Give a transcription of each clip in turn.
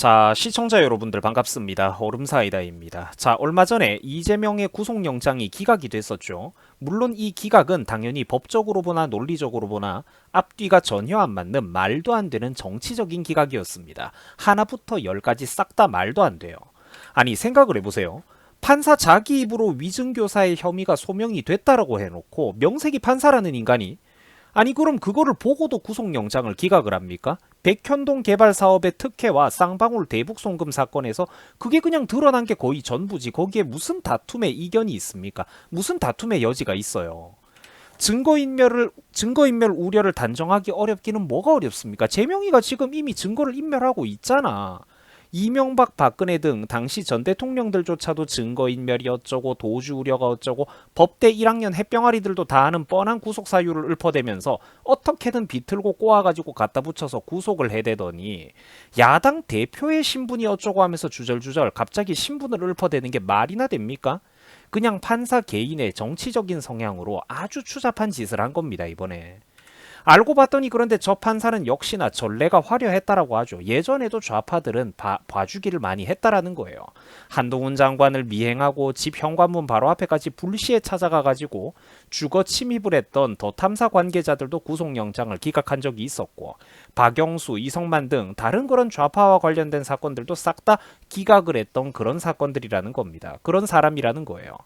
자, 시청자 여러분들 반갑습니다. 얼음사이다입니다. 자, 얼마 전에 이재명의 구속영장이 기각이 됐었죠. 물론 이 기각은 당연히 법적으로 보나 논리적으로 보나 앞뒤가 전혀 안 맞는 말도 안 되는 정치적인 기각이었습니다. 하나부터 열까지 싹 다 말도 안 돼요. 아니, 생각을 해보세요. 판사 자기 입으로 위증교사의 혐의가 소명이 됐다라고 해놓고 명색이 판사라는 인간이 아니 그럼 그거를 보고도 구속영장을 기각을 합니까? 백현동 개발 사업의 특혜와 쌍방울 대북 송금 사건에서 그게 그냥 드러난 게 거의 전부지. 거기에 무슨 다툼의 이견이 있습니까? 무슨 다툼의 여지가 있어요? 증거인멸 우려를 단정하기 어렵기는 뭐가 어렵습니까? 재명이가 지금 이미 증거를 인멸하고 있잖아. 이명박, 박근혜 등 당시 전 대통령들조차도 증거인멸이 어쩌고 도주 우려가 어쩌고 법대 1학년 햇병아리들도 다 아는 뻔한 구속 사유를 읊어대면서 어떻게든 비틀고 꼬아가지고 갖다 붙여서 구속을 해대더니 야당 대표의 신분이 어쩌고 하면서 주절주절 갑자기 신분을 읊어대는 게 말이나 됩니까? 그냥 판사 개인의 정치적인 성향으로 아주 추잡한 짓을 한 겁니다, 이번에. 알고 봤더니 그런데 저 판사는 역시나 전례가 화려했다라고 하죠. 예전에도 좌파들은 봐주기를 많이 했다라는 거예요. 한동훈 장관을 미행하고 집 현관문 바로 앞에까지 불시에 찾아가가지고 주거 침입을 했던 더 탐사 관계자들도 구속영장을 기각한 적이 있었고, 박영수, 이성만 등 다른 그런 좌파와 관련된 사건들도 싹 다 기각을 했던 그런 사건들이라는 겁니다. 그런 사람이라는 거예요.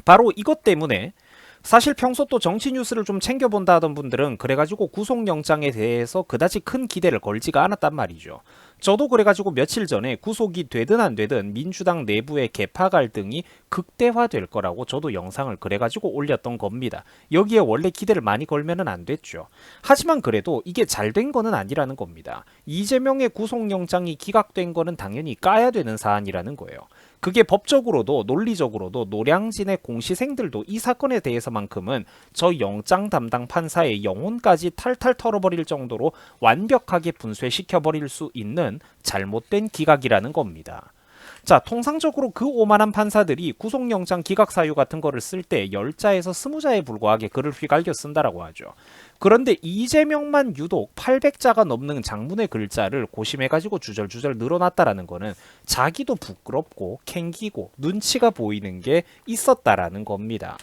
바로 이것 때문에 사실 평소 또 정치 뉴스를 좀 챙겨본다 하던 분들은 그래가지고 구속영장에 대해서 그다지 큰 기대를 걸지가 않았단 말이죠. 저도 그래가지고 며칠 전에 구속이 되든 안 되든 민주당 내부의 계파 갈등이 극대화될 거라고 저도 영상을 그래가지고 올렸던 겁니다. 여기에 원래 기대를 많이 걸면은 안 됐죠. 하지만 그래도 이게 잘 된 거는 아니라는 겁니다. 이재명의 구속영장이 기각된 거는 당연히 까야 되는 사안이라는 거예요. 그게 법적으로도 논리적으로도 노량진의 공시생들도 이 사건에 대해서만큼은 저 영장 담당 판사의 영혼까지 탈탈 털어버릴 정도로 완벽하게 분쇄시켜버릴 수 있는 잘못된 기각이라는 겁니다. 자, 통상적으로 그 오만한 판사들이 구속영장 기각 사유 같은 거를 쓸 때 10자에서 20자에 불과하게 글을 휘갈겨 쓴다라고 하죠. 그런데 이재명만 유독 800자가 넘는 장문의 글자를 고심해가지고 주절주절 늘어났다라는 거는 자기도 부끄럽고 캥기고 눈치가 보이는 게 있었다라는 겁니다.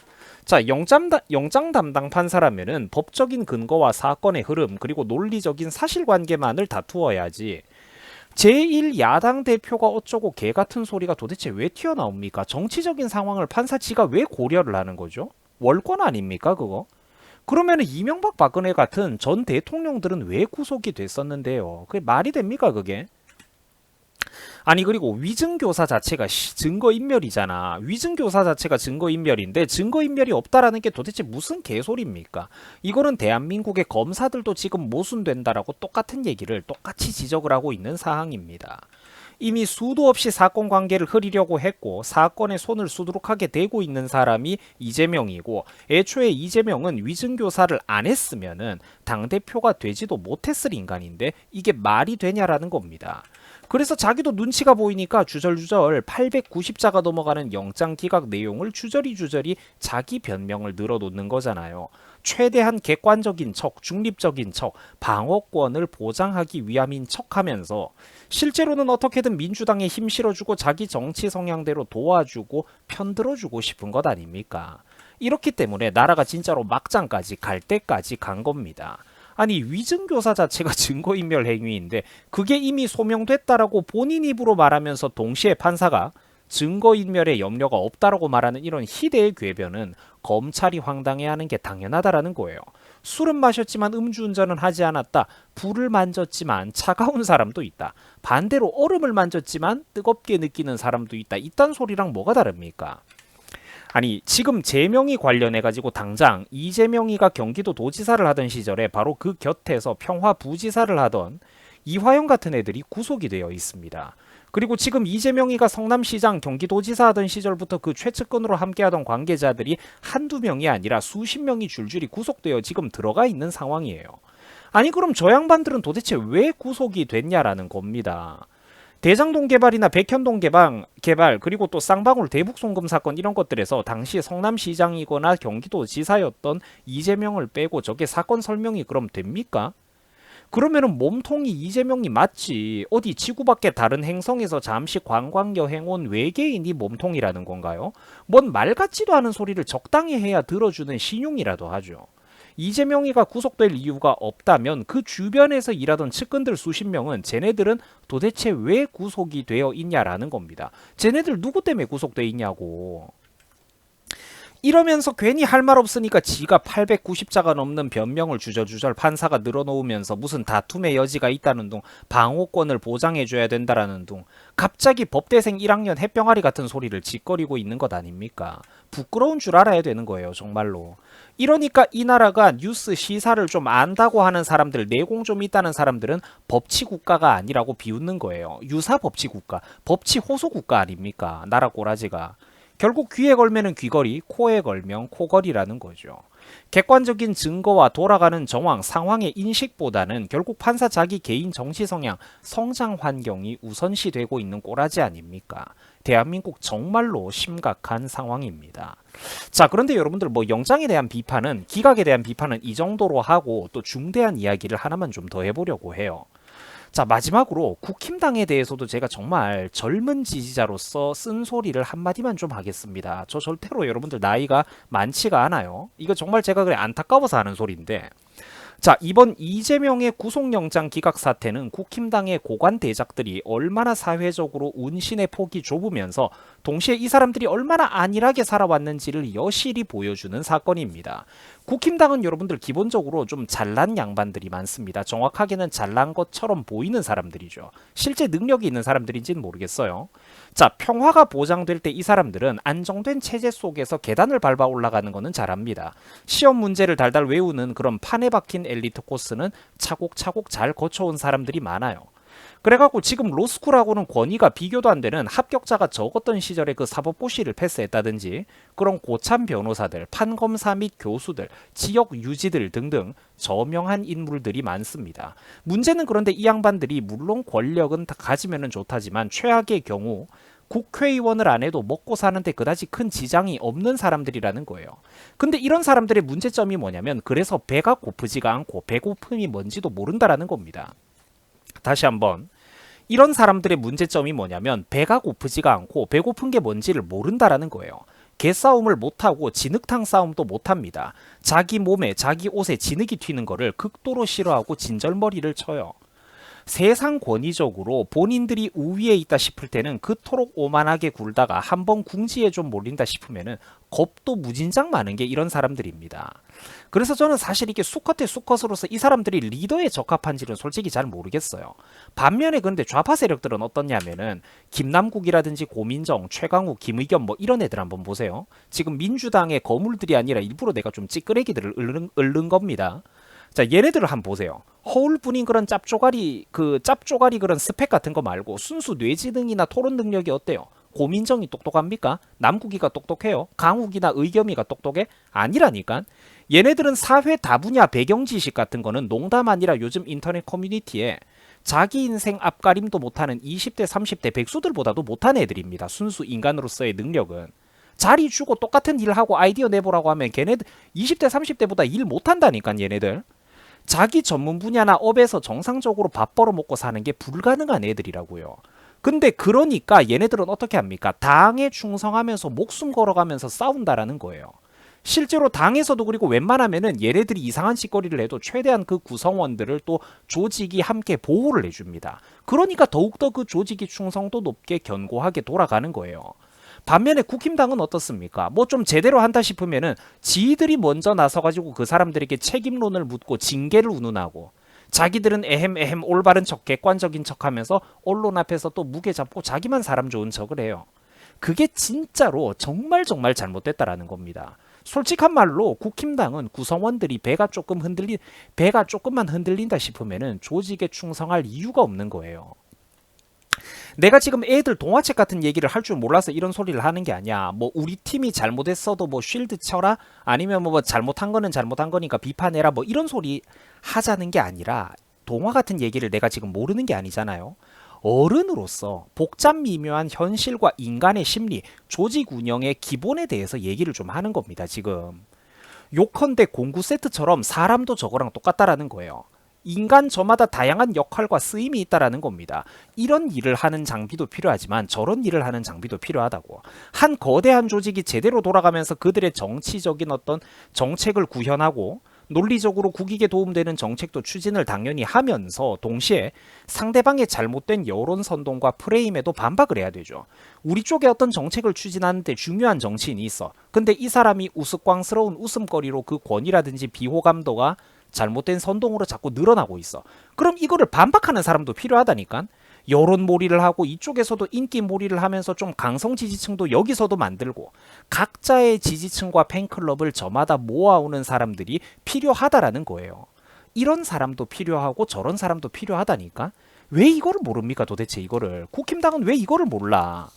자, 영장 담당 판사라면은 법적인 근거와 사건의 흐름 그리고 논리적인 사실관계만을 다투어야지 제1야당 대표가 어쩌고 개 같은 소리가 도대체 왜 튀어나옵니까? 정치적인 상황을 판사 지가 왜 고려를 하는 거죠? 월권 아닙니까 그거? 그러면 이명박 박근혜 같은 전 대통령들은 왜 구속이 됐었는데요? 그게 말이 됩니까 그게? 아니 그리고 위증교사 자체가 증거인멸이잖아. 위증교사 자체가 증거인멸인데 증거인멸이 없다라는 게 도대체 무슨 개소리입니까? 이거는 대한민국의 검사들도 지금 모순된다라고 똑같은 얘기를 똑같이 지적을 하고 있는 사항입니다. 이미 수도 없이 사건 관계를 흐리려고 했고 사건에 손을 수두룩하게 대고 있는 사람이 이재명이고 애초에 이재명은 위증교사를 안 했으면은 당대표가 되지도 못했을 인간인데 이게 말이 되냐라는 겁니다. 그래서 자기도 눈치가 보이니까 주절주절 890자가 넘어가는 영장 기각 내용을 주저리 자기 변명을 늘어놓는 거잖아요. 최대한 객관적인 척, 중립적인 척, 방어권을 보장하기 위함인 척하면서 실제로는 어떻게든 민주당에 힘 실어주고 자기 정치 성향대로 도와주고 편들어주고 싶은 것 아닙니까? 이렇기 때문에 나라가 진짜로 막장까지 갈 때까지 간 겁니다. 아니 위증교사 자체가 증거인멸 행위인데 그게 이미 소명됐다라고 본인 입으로 말하면서 동시에 판사가 증거인멸에 염려가 없다라고 말하는 이런 희대의 궤변은 검찰이 황당해하는 게 당연하다라는 거예요. 술은 마셨지만 음주운전은 하지 않았다. 불을 만졌지만 차가운 사람도 있다. 반대로 얼음을 만졌지만 뜨겁게 느끼는 사람도 있다. 이딴 소리랑 뭐가 다릅니까? 아니 지금 제명이 관련해가지고 당장 이재명이가 경기도 도지사를 하던 시절에 바로 그 곁에서 평화부지사를 하던 이화영 같은 애들이 구속이 되어 있습니다. 그리고 지금 이재명이가 성남시장 경기도지사 하던 시절부터 그 최측근으로 함께하던 관계자들이 한두 명이 아니라 수십 명이 줄줄이 구속되어 지금 들어가 있는 상황이에요. 아니 그럼 저 양반들은 도대체 왜 구속이 됐냐라는 겁니다. 대장동 개발이나 백현동 개발 그리고 또 쌍방울 대북 송금 사건 이런 것들에서 당시 성남시장이거나 경기도지사였던 이재명을 빼고 저게 사건 설명이 그럼 됩니까? 그러면은 몸통이 이재명이 맞지. 어디 지구 밖에 다른 행성에서 잠시 관광 여행 온 외계인이 몸통이라는 건가요? 뭔 말 같지도 않은 소리를 적당히 해야 들어주는 신용이라도 하죠. 이재명이가 구속될 이유가 없다면 그 주변에서 일하던 측근들 수십 명은 쟤네들은 도대체 왜 구속이 되어 있냐라는 겁니다. 쟤네들 누구 때문에 구속돼 있냐고. 이러면서 괜히 할 말 없으니까 지가 890자가 넘는 변명을 주저주절 판사가 늘어놓으면서 무슨 다툼의 여지가 있다는 둥, 방어권을 보장해줘야 된다라는 둥, 갑자기 법대생 1학년 햇병아리 같은 소리를 짓거리고 있는 것 아닙니까? 부끄러운 줄 알아야 되는 거예요, 정말로. 이러니까 이 나라가 뉴스 시사를 좀 안다고 하는 사람들, 내공 좀 있다는 사람들은 법치국가가 아니라고 비웃는 거예요. 유사 법치국가, 법치 호소국가 아닙니까? 나라 꼬라지가. 결국 귀에 걸면은 귀걸이, 코에 걸면 코걸이라는 거죠. 객관적인 증거와 돌아가는 정황, 상황의 인식보다는 결국 판사 자기 개인 정치 성향, 성장 환경이 우선시되고 있는 꼬라지 아닙니까? 대한민국 정말로 심각한 상황입니다. 자, 그런데 여러분들 뭐 영장에 대한 비판은, 기각에 대한 비판은 이 정도로 하고 또 중대한 이야기를 하나만 좀 더 해보려고 해요. 자, 마지막으로 국힘당에 대해서도 제가 정말 젊은 지지자로서 쓴소리를 한마디만 좀 하겠습니다. 저 절대로 여러분들 나이가 많지가 않아요. 이거 정말 제가 그래 안타까워서 하는 소리인데, 자, 이번 이재명의 구속영장 기각 사태는 국힘당의 고관 대작들이 얼마나 사회적으로 운신의 폭이 좁으면서 동시에 이 사람들이 얼마나 안일하게 살아왔는지를 여실히 보여주는 사건입니다. 국힘당은 여러분들 기본적으로 좀 잘난 양반들이 많습니다. 정확하게는 잘난 것처럼 보이는 사람들이죠. 실제 능력이 있는 사람들인지는 모르겠어요. 자, 평화가 보장될 때 이 사람들은 안정된 체제 속에서 계단을 밟아 올라가는 거는 잘합니다. 시험 문제를 달달 외우는 그런 판에 박힌 엘리트 코스는 차곡차곡 잘 거쳐온 사람들이 많아요. 그래갖고 지금 로스쿨하고는 권위가 비교도 안 되는 합격자가 적었던 시절에 그 사법고시를 패스했다든지 그런 고참 변호사들, 판검사 및 교수들, 지역 유지들 등등 저명한 인물들이 많습니다. 문제는 그런데 이 양반들이 물론 권력은 다 가지면 좋다지만 최악의 경우 국회의원을 안 해도 먹고 사는데 그다지 큰 지장이 없는 사람들이라는 거예요. 근데 이런 사람들의 문제점이 뭐냐면 그래서 배가 고프지가 않고 배고픔이 뭔지도 모른다라는 겁니다. 다시 한번, 이런 사람들의 문제점이 뭐냐면 배가 고프지가 않고 배고픈 게 뭔지를 모른다라는 거예요. 개싸움을 못하고 진흙탕 싸움도 못합니다. 자기 몸에 자기 옷에 진흙이 튀는 거를 극도로 싫어하고 진절머리를 쳐요. 세상 권위적으로 본인들이 우위에 있다 싶을 때는 그토록 오만하게 굴다가 한번 궁지에 좀 몰린다 싶으면은 겁도 무진장 많은 게 이런 사람들입니다. 그래서 저는 사실 이게 수컷의 수컷으로서 이 사람들이 리더에 적합한지는 솔직히 잘 모르겠어요. 반면에 근데 좌파 세력들은 어떻냐면은 김남국이라든지 고민정, 최강욱, 김의겸 뭐 이런 애들 한번 보세요. 지금 민주당의 거물들이 아니라 일부러 내가 좀 찌끄레기들을 읊는 겁니다. 자, 얘네들을 한번 보세요. 허울뿐인 그런 짭조가리 그런 스펙 같은 거 말고 순수 뇌지능이나 토론 능력이 어때요? 고민정이 똑똑합니까? 남국이가 똑똑해요? 강욱이나 의겸이가 똑똑해? 아니라니까. 얘네들은 사회 다분야 배경 지식 같은 거는 농담 아니라 요즘 인터넷 커뮤니티에 자기 인생 앞가림도 못하는 20대 30대 백수들보다도 못한 애들입니다. 순수 인간으로서의 능력은. 자리 주고 똑같은 일 하고 아이디어 내보라고 하면 걔네들 20대 30대보다 일 못한다니까 얘네들. 자기 전문 분야나 업에서 정상적으로 밥 벌어먹고 사는 게 불가능한 애들이라고요. 근데 그러니까 얘네들은 어떻게 합니까? 당에 충성하면서 목숨 걸어가면서 싸운다라는 거예요. 실제로 당에서도 그리고 웬만하면은 얘네들이 이상한 짓거리를 해도 최대한 그 구성원들을 또 조직이 함께 보호를 해줍니다. 그러니까 더욱더 그 조직이 충성도 높게 견고하게 돌아가는 거예요. 반면에 국힘당은 어떻습니까? 뭐 좀 제대로 한다 싶으면은 지들이 먼저 나서가지고 그 사람들에게 책임론을 묻고 징계를 운운하고 자기들은 에헴 올바른 척 객관적인 척하면서 언론 앞에서 또 무게 잡고 자기만 사람 좋은 척을 해요. 그게 진짜로 정말 잘못됐다라는 겁니다. 솔직한 말로 국힘당은 구성원들이 배가 조금만 흔들린다 싶으면은 조직에 충성할 이유가 없는 거예요. 내가 지금 애들 동화책 같은 얘기를 할 줄 몰라서 이런 소리를 하는 게 아니야. 뭐 우리 팀이 잘못했어도 뭐 쉴드 쳐라? 아니면 뭐 잘못한 거는 잘못한 거니까 비판해라? 뭐 이런 소리 하자는 게 아니라 동화 같은 얘기를 내가 지금 모르는 게 아니잖아요. 어른으로서 복잡 미묘한 현실과 인간의 심리, 조직 운영의 기본에 대해서 얘기를 좀 하는 겁니다. 지금. 요컨대 공구 세트처럼 사람도 저거랑 똑같다라는 거예요. 인간 저마다 다양한 역할과 쓰임이 있다라는 겁니다. 이런 일을 하는 장비도 필요하지만 저런 일을 하는 장비도 필요하다고. 한 거대한 조직이 제대로 돌아가면서 그들의 정치적인 어떤 정책을 구현하고 논리적으로 국익에 도움되는 정책도 추진을 당연히 하면서 동시에 상대방의 잘못된 여론 선동과 프레임에도 반박을 해야 되죠. 우리 쪽에 어떤 정책을 추진하는데 중요한 정치인이 있어. 근데 이 사람이 우스꽝스러운 웃음거리로 그 권위라든지 비호감도가 잘못된 선동으로 자꾸 늘어나고 있어. 그럼 이거를 반박하는 사람도 필요하다니까. 여론몰이를 하고 이쪽에서도 인기몰이를 하면서 좀 강성 지지층도 여기서도 만들고 각자의 지지층과 팬클럽을 저마다 모아오는 사람들이 필요하다라는 거예요. 이런 사람도 필요하고 저런 사람도 필요하다니까. 왜 이거를 모릅니까 도대체 이거를. 국힘당은 왜 이거를 몰라.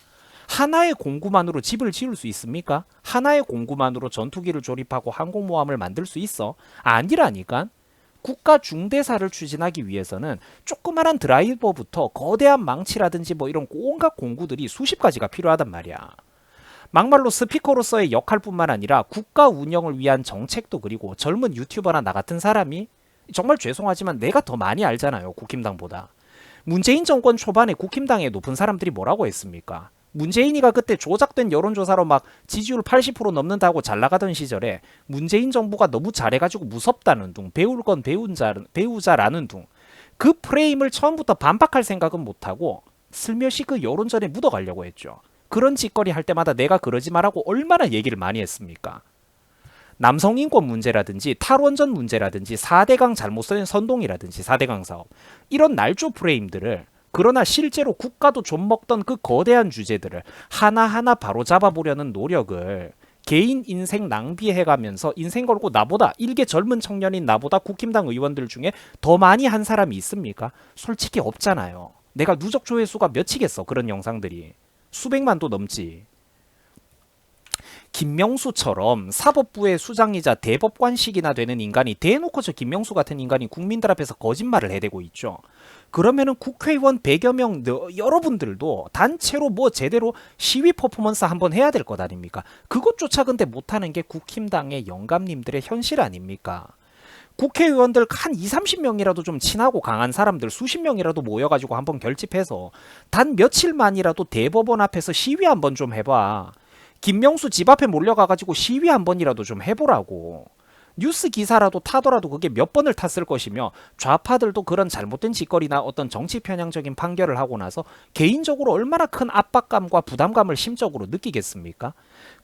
하나의 공구만으로 집을 지을 수 있습니까? 하나의 공구만으로 전투기를 조립하고 항공모함을 만들 수 있어? 아니라니까. 국가 중대사를 추진하기 위해서는 조그만한 드라이버부터 거대한 망치라든지 뭐 이런 온갖 공구들이 수십 가지가 필요하단 말이야. 막말로 스피커로서의 역할뿐만 아니라 국가 운영을 위한 정책도 그리고 젊은 유튜버나 나 같은 사람이 정말 죄송하지만 내가 더 많이 알잖아요. 국힘당보다. 문재인 정권 초반에 국힘당의 높은 사람들이 뭐라고 했습니까? 문재인이가 그때 조작된 여론조사로 막 지지율 80% 넘는다고 잘 나가던 시절에 문재인 정부가 너무 잘해가지고 무섭다는 둥, 배울 건 배우자라는 둥, 그 프레임을 처음부터 반박할 생각은 못하고 슬며시 그 여론전에 묻어가려고 했죠. 그런 짓거리 할 때마다 내가 그러지 말라고 얼마나 얘기를 많이 했습니까? 남성인권 문제라든지 탈원전 문제라든지 4대강 잘못 쓴 선동이라든지 4대강 사업, 이런 날조 프레임들을, 그러나 실제로 국가도 좀먹던 그 거대한 주제들을 하나하나 바로잡아보려는 노력을 개인 인생 낭비해가면서 인생 걸고 나보다, 일개 젊은 청년인 나보다 국힘당 의원들 중에 더 많이 한 사람이 있습니까? 솔직히 없잖아요. 내가 누적 조회수가 몇이겠어. 그런 영상들이 수백만도 넘지. 김명수처럼 사법부의 수장이자 대법관식이나 되는 인간이 대놓고 저 김명수 같은 인간이 국민들 앞에서 거짓말을 해대고 있죠. 그러면은 국회의원 100여 명 여러분들도 단체로 뭐 제대로 시위 퍼포먼스 한번 해야 될 것 아닙니까? 그것조차 근데 못하는 게 국힘당의 영감님들의 현실 아닙니까? 국회의원들 한 2, 30명이라도 좀 친하고 강한 사람들 수십 명이라도 모여가지고 한번 결집해서 단 며칠만이라도 대법원 앞에서 시위 한번 좀 해봐. 김명수 집 앞에 몰려가가지고 시위 한 번이라도 좀 해보라고. 뉴스 기사라도 타더라도 그게 몇 번을 탔을 것이며 좌파들도 그런 잘못된 짓거리나 어떤 정치 편향적인 판결을 하고 나서 개인적으로 얼마나 큰 압박감과 부담감을 심적으로 느끼겠습니까?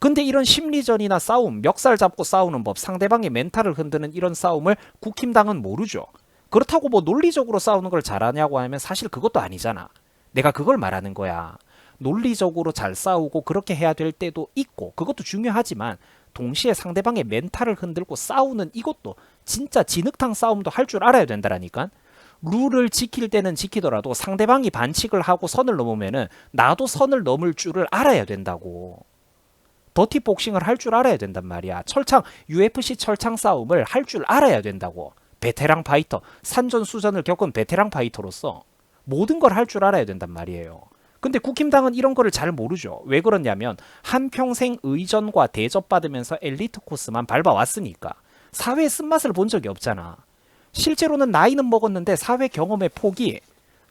근데 이런 심리전이나 싸움, 멱살 잡고 싸우는 법, 상대방의 멘탈을 흔드는 이런 싸움을 국힘당은 모르죠. 그렇다고 뭐 논리적으로 싸우는 걸 잘하냐고 하면 사실 그것도 아니잖아. 내가 그걸 말하는 거야. 논리적으로 잘 싸우고 그렇게 해야 될 때도 있고 그것도 중요하지만 동시에 상대방의 멘탈을 흔들고 싸우는 이것도 진짜 진흙탕 싸움도 할 줄 알아야 된다라니까. 룰을 지킬 때는 지키더라도 상대방이 반칙을 하고 선을 넘으면은 나도 선을 넘을 줄을 알아야 된다고. 더티 복싱을 할 줄 알아야 된단 말이야. 철창 UFC 철창 싸움을 할 줄 알아야 된다고. 베테랑 파이터, 산전수전을 겪은 베테랑 파이터로서 모든 걸 할 줄 알아야 된단 말이에요. 근데 국힘당은 이런 거를 잘 모르죠. 왜 그러냐면 한평생 의전과 대접받으면서 엘리트 코스만 밟아왔으니까. 사회의 쓴맛을 본 적이 없잖아. 실제로는 나이는 먹었는데 사회 경험의 폭이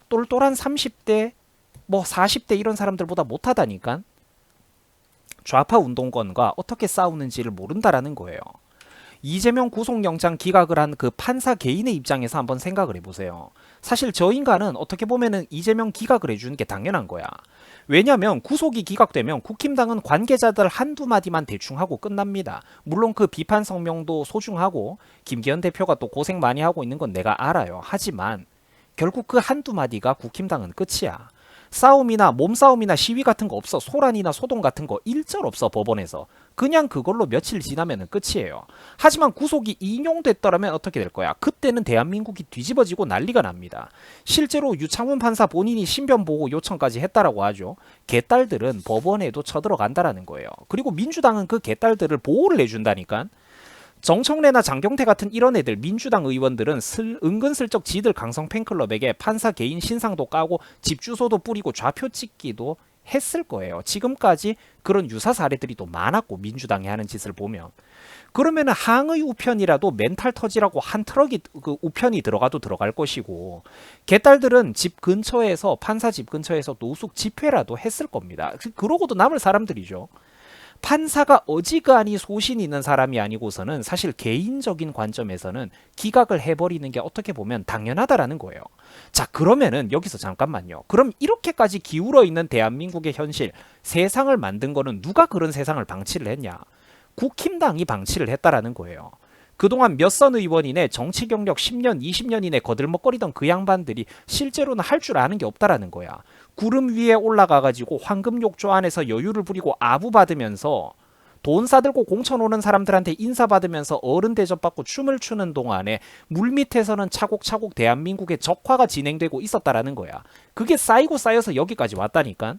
똘똘한 30대, 뭐 40대 이런 사람들보다 못하다니까. 좌파 운동권과 어떻게 싸우는지를 모른다라는 거예요. 이재명 구속영장 기각을 한 그 판사 개인의 입장에서 한번 생각을 해보세요. 사실 저 인간은 어떻게 보면은 이재명 기각을 해주는 게 당연한 거야. 왜냐면 구속이 기각되면 국힘당은 관계자들 한두 마디만 대충 하고 끝납니다. 물론 그 비판 성명도 소중하고 김기현 대표가 또 고생 많이 하고 있는 건 내가 알아요. 하지만 결국 그 한두 마디가 국힘당은 끝이야. 싸움이나 몸싸움이나 시위 같은 거 없어. 소란이나 소동 같은 거 일절 없어. 법원에서. 그냥 그걸로 며칠 지나면 끝이에요. 하지만 구속이 인용됐더라면 어떻게 될 거야? 그때는 대한민국이 뒤집어지고 난리가 납니다. 실제로 유창훈 판사 본인이 신변 보호 요청까지 했다라고 하죠. 개딸들은 법원에도 쳐들어간다라는 거예요. 그리고 민주당은 그 개딸들을 보호를 해준다니까. 정청래나 장경태 같은 이런 애들, 민주당 의원들은 은근슬쩍 지들 강성 팬클럽에게 판사 개인 신상도 까고 집 주소도 뿌리고 좌표 찍기도 했을 거예요. 지금까지 그런 유사 사례들이 또 많았고 민주당이 하는 짓을 보면. 그러면은 항의 우편이라도 멘탈 터지라고 한 트럭이 그 우편이 들어가도 들어갈 것이고 개딸들은 집 근처에서 판사 집 근처에서 노숙 집회라도 했을 겁니다. 그러고도 남을 사람들이죠. 판사가 어지간히 소신 있는 사람이 아니고서는 사실 개인적인 관점에서는 기각을 해버리는 게 어떻게 보면 당연하다라는 거예요. 자, 그러면은 여기서 잠깐만요. 그럼 이렇게까지 기울어 있는 대한민국의 현실, 세상을 만든 거는 누가 그런 세상을 방치를 했냐? 국힘당이 방치를 했다라는 거예요. 그동안 몇 선 의원이네 정치 경력 10년, 20년 이내 거들먹거리던 그 양반들이 실제로는 할 줄 아는 게 없다라는 거야. 구름 위에 올라가가지고 황금욕조 안에서 여유를 부리고 아부받으면서 돈 싸들고 공천 오는 사람들한테 인사받으면서 어른 대접받고 춤을 추는 동안에 물밑에서는 차곡차곡 대한민국의 적화가 진행되고 있었다라는 거야. 그게 쌓이고 쌓여서 여기까지 왔다니까.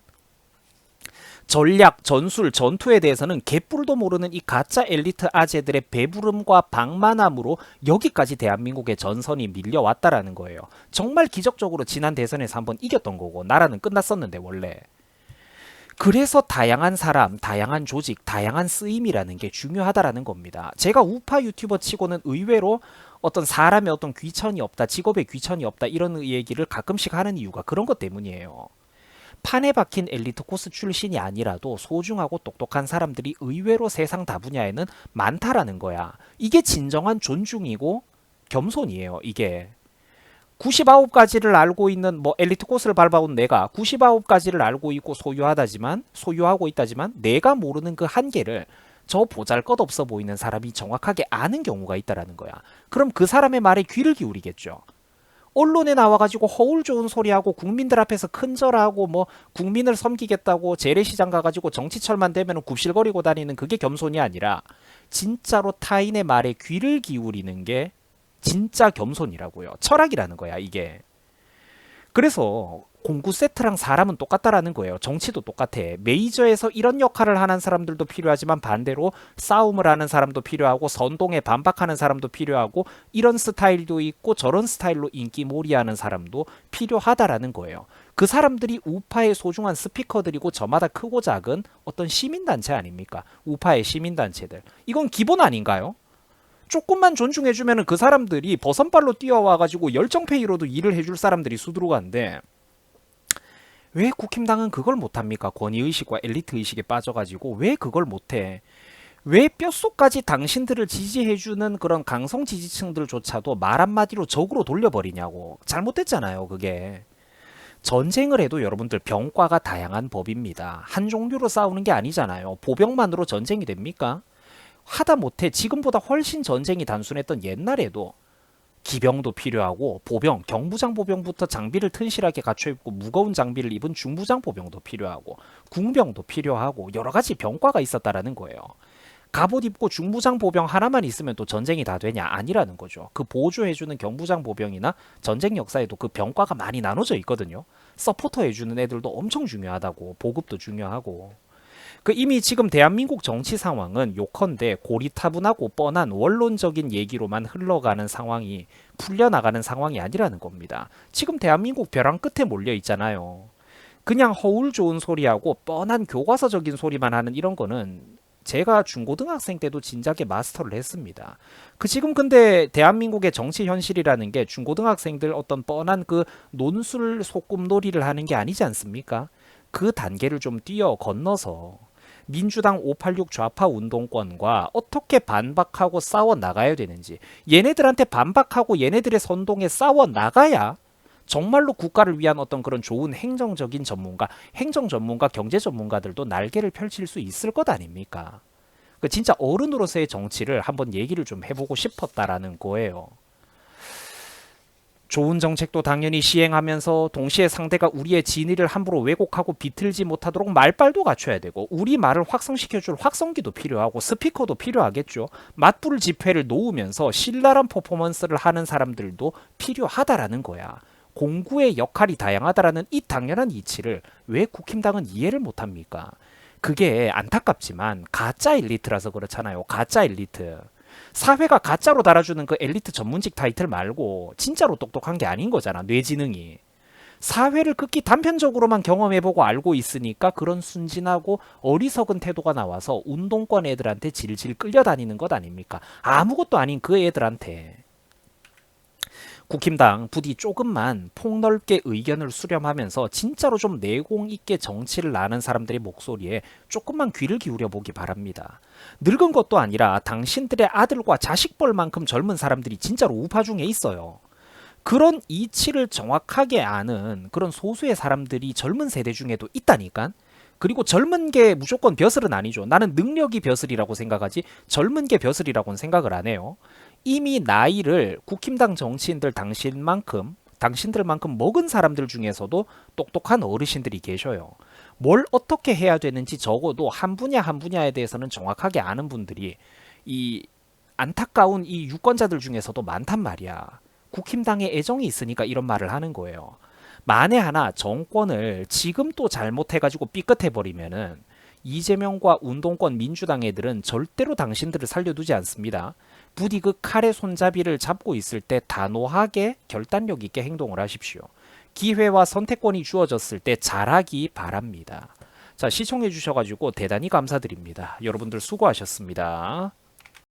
전략, 전술, 전투에 대해서는 개뿔도 모르는 이 가짜 엘리트 아재들의 배부름과 방만함으로 여기까지 대한민국의 전선이 밀려왔다라는 거예요. 정말 기적적으로 지난 대선에서 한번 이겼던 거고 나라는 끝났었는데 원래. 그래서 다양한 사람, 다양한 조직, 다양한 쓰임이라는 게 중요하다라는 겁니다. 제가 우파 유튜버 치고는 의외로 어떤 사람의 어떤 귀천이 없다, 직업에 귀천이 없다 이런 얘기를 가끔씩 하는 이유가 그런 것 때문이에요. 판에 박힌 엘리트 코스 출신이 아니라도 소중하고 똑똑한 사람들이 의외로 세상 다분야에는 많다라는 거야. 이게 진정한 존중이고 겸손이에요. 이게 99가지를 알고 있는 뭐 엘리트 코스를 밟아온 내가 99가지를 알고 있고 소유하고 있다지만 내가 모르는 그 한계를 저 보잘것없어 보이는 사람이 정확하게 아는 경우가 있다라는 거야. 그럼 그 사람의 말에 귀를 기울이겠죠. 언론에 나와가지고 허울 좋은 소리하고 국민들 앞에서 큰절하고 뭐 국민을 섬기겠다고 재래시장 가가지고 정치철만 되면 굽실거리고 다니는 그게 겸손이 아니라 진짜로 타인의 말에 귀를 기울이는 게 진짜 겸손이라고요. 철학이라는 거야 이게. 그래서 공구 세트랑 사람은 똑같다라는 거예요. 정치도 똑같아. 메이저에서 이런 역할을 하는 사람들도 필요하지만 반대로 싸움을 하는 사람도 필요하고 선동에 반박하는 사람도 필요하고 이런 스타일도 있고 저런 스타일로 인기몰이하는 사람도 필요하다라는 거예요. 그 사람들이 우파의 소중한 스피커들이고 저마다 크고 작은 어떤 시민단체 아닙니까? 우파의 시민단체들. 이건 기본 아닌가요? 조금만 존중해주면 그 사람들이 버선발로 뛰어와가지고 열정페이로도 일을 해줄 사람들이 수두룩한데 왜 국힘당은 그걸 못합니까? 권위의식과 엘리트의식에 빠져가지고 왜 그걸 못해? 왜 뼛속까지 당신들을 지지해주는 그런 강성 지지층들조차도 말 한마디로 적으로 돌려버리냐고. 잘못됐잖아요 그게. 전쟁을 해도 여러분들 병과가 다양한 법입니다. 한 종류로 싸우는 게 아니잖아요. 보병만으로 전쟁이 됩니까? 하다못해 지금보다 훨씬 전쟁이 단순했던 옛날에도 기병도 필요하고 보병, 경부장 보병부터 장비를 튼실하게 갖춰 입고 무거운 장비를 입은 중부장 보병도 필요하고 궁병도 필요하고 여러 가지 병과가 있었다라는 거예요. 갑옷 입고 중부장 보병 하나만 있으면 또 전쟁이 다 되냐? 아니라는 거죠. 그 보조해주는 경부장 보병이나 전쟁 역사에도 그 병과가 많이 나눠져 있거든요. 서포터 해주는 애들도 엄청 중요하다고. 보급도 중요하고. 그 이미 지금 대한민국 정치 상황은 요컨대 고리타분하고 뻔한 원론적인 얘기로만 흘러가는 상황이 풀려나가는 상황이 아니라는 겁니다. 지금 대한민국 벼랑 끝에 몰려 있잖아요. 그냥 허울 좋은 소리하고 뻔한 교과서적인 소리만 하는 이런 거는 제가 중고등학생 때도 진작에 마스터를 했습니다. 그 지금 근데 대한민국의 정치 현실이라는 게 중고등학생들 어떤 뻔한 그 논술 소꿉놀이를 하는 게 아니지 않습니까? 그 단계를 좀 뛰어 건너서 민주당 586 좌파 운동권과 어떻게 반박하고 싸워 나가야 되는지, 얘네들한테 반박하고 얘네들의 선동에 싸워 나가야 정말로 국가를 위한 어떤 그런 좋은 행정적인 전문가, 행정 전문가, 경제 전문가들도 날개를 펼칠 수 있을 것 아닙니까? 그 진짜 어른으로서의 정치를 한번 얘기를 좀 해보고 싶었다라는 거예요. 좋은 정책도 당연히 시행하면서 동시에 상대가 우리의 진위를 함부로 왜곡하고 비틀지 못하도록 말빨도 갖춰야 되고 우리 말을 확성시켜줄 확성기도 필요하고 스피커도 필요하겠죠. 맞불 지폐를 놓으면서 신랄한 퍼포먼스를 하는 사람들도 필요하다라는 거야. 공구의 역할이 다양하다라는 이 당연한 이치를 왜 국힘당은 이해를 못합니까? 그게 안타깝지만 가짜 엘리트라서 그렇잖아요. 가짜 엘리트. 사회가 가짜로 달아주는 그 엘리트 전문직 타이틀 말고 진짜로 똑똑한 게 아닌 거잖아. 뇌지능이. 사회를 극히 단편적으로만 경험해보고 알고 있으니까 그런 순진하고 어리석은 태도가 나와서 운동권 애들한테 질질 끌려다니는 것 아닙니까? 아무것도 아닌 그 애들한테. 국힘당 부디 조금만 폭넓게 의견을 수렴하면서 진짜로 좀 내공 있게 정치를 나는 사람들의 목소리에 조금만 귀를 기울여 보기 바랍니다. 늙은 것도 아니라 당신들의 아들과 자식벌만큼 젊은 사람들이 진짜로 우파 중에 있어요. 그런 이치를 정확하게 아는 그런 소수의 사람들이 젊은 세대 중에도 있다니까. 그리고 젊은 게 무조건 벼슬은 아니죠. 나는 능력이 벼슬이라고 생각하지 젊은 게 벼슬이라고는 생각을 안 해요. 이미 나이를 국힘당 정치인들 당신들만큼 먹은 사람들 중에서도 똑똑한 어르신들이 계셔요. 뭘 어떻게 해야 되는지 적어도 한 분야 한 분야에 대해서는 정확하게 아는 분들이 이 안타까운 이 유권자들 중에서도 많단 말이야. 국힘당에 애정이 있으니까 이런 말을 하는 거예요. 만에 하나 정권을 지금 또 잘못해가지고 삐끗해버리면은 이재명과 운동권 민주당 애들은 절대로 당신들을 살려두지 않습니다. 부디 그 칼의 손잡이를 잡고 있을 때 단호하게 결단력 있게 행동을 하십시오. 기회와 선택권이 주어졌을 때 잘하기 바랍니다. 자, 시청해 주셔가지고 대단히 감사드립니다. 여러분들 수고하셨습니다.